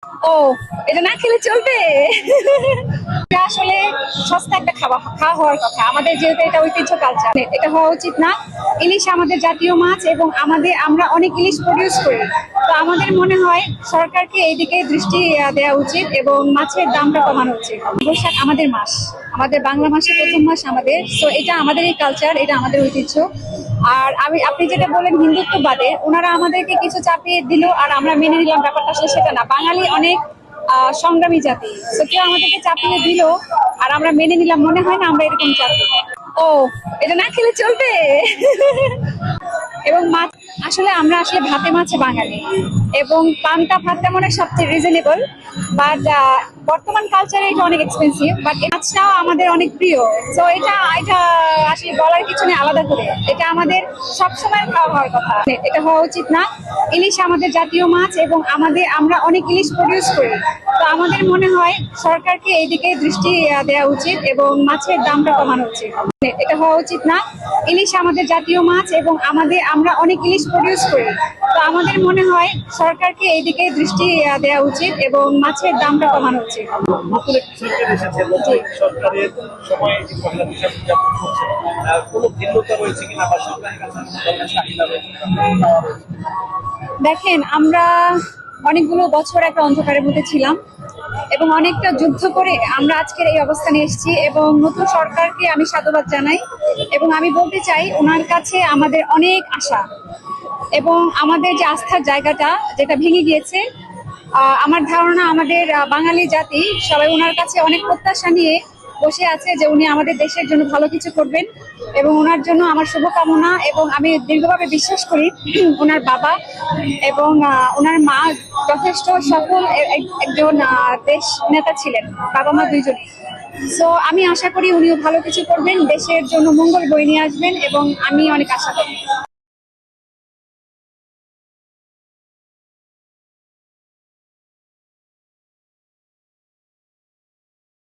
ও, এটা না খেলে চলবে? এটা আসলে সস্তা একটা খাওয়া হওয়ার কথা আমাদের, যেহেতু এটা ঐতিহ্য কালচার, এটা হওয়া উচিত না। ইলিশ আমাদের জাতীয় মাছ এবং আমরা অনেক ইলিশ প্রডিউস করি। তো আমাদের মনে হয় সরকারকে এইদিকে দৃষ্টি দেওয়া উচিত এবং মাছের দামটা কমানো উচিত। বৈশাখ আমাদের মাস, আমাদের বাংলা মাসের প্রথম মাস আমাদের, তো এটা আমাদের এই কালচার, এটা আমাদের ঐতিহ্য। আর আপনি যেটা বলেন হিন্দুত্ববাদে, ওনারা আমাদেরকে কিছু চাপিয়ে দিল আর আমরা মেনে নিলাম, ব্যাপারটা আসলে সেটা না। বাঙালি অনেক সংগ্রামী জাতি, তো কেউ আমাদেরকে চাপিয়ে দিল আর আমরা মেনে নিলাম, মনে হয় না আমরা এরকম জাতি। ও, এটা না খেলে চলবে? এবং মাছ, আমরা ভাতে মাছে বাঙালি, এবং পান্তা ভাতটা মনে হয় সবচেয়ে রিজনেবল। বাট বর্তমান কালচারে এটা অনেক এক্সপেন্সিভ, বাট মাছটাও আমাদের অনেক প্রিয়। তো এটা এটা আসলে বলার কিছু নেই আলাদা করে, এটা আমাদের সবসময় খাওয়া হওয়ার কথা, এটা হওয়া উচিত না। ইলিশ আমাদের জাতীয় মাছ এবং আমরা অনেক ইলিশ প্রডিউস করি। তো আমাদের মনে হয় সরকারকে এইদিকে দৃষ্টি দেওয়া উচিত এবং মাছের দামটা কমানো উচিত, এটা হওয়া উচিত না। ইলিশ আমাদের জাতীয় মাছ এবং আমরা অনেক ইলিশ প্রডিউস করি। তো আমাদের মনে হয় সরকারকে এইদিকে দৃষ্টি দেওয়া উচিত এবং মাছের দামটা কমানো উচিত। নতুন একটি সরকার এসেছে, নতুন সরকারের সময় এই পহেলা বৈশাখ উদযাপন করছে। কোনো ভিন্নতা রয়েছে কিনা বা সরকারের কাছে কোনো ধরনের চাহিদা রয়েছে কিনা? দেখেন, আমরা অনেকগুলো বছর একটা অন্ধকারের মধ্যে ছিলাম এবং অনেকটা যুদ্ধ করে আমরা আজকের এই অবস্থানে এসেছি, এবং নতুন সরকারকে আমি সাধুবাদ জানাই। এবং আমি বলতে চাই, ওনার কাছে আমাদের অনেক আশা, এবং আমাদের যে আস্থার জায়গাটা যেটা ভেঙে গিয়েছে, আমার ধারণা আমাদের বাঙালি জাতি সবাই ওনার কাছে অনেক প্রত্যাশা নিয়ে বসে আছে যে উনি আমাদের দেশের জন্য ভালো কিছু করবেন। এবং ওনার জন্য আমার শুভকামনা, এবং আমি দীর্ঘভাবে বিশ্বাস করি ওনার বাবা এবং ওনার মা যথেষ্ট সফল একজন দেশ নেতা ছিলেন, বাবা মা দুইজনই। সো আমি আশা করি উনিও ভালো কিছু করবেন, দেশের জন্য মঙ্গল বয়ে নিয়ে আসবেন, এবং আমি অনেক আশা করি।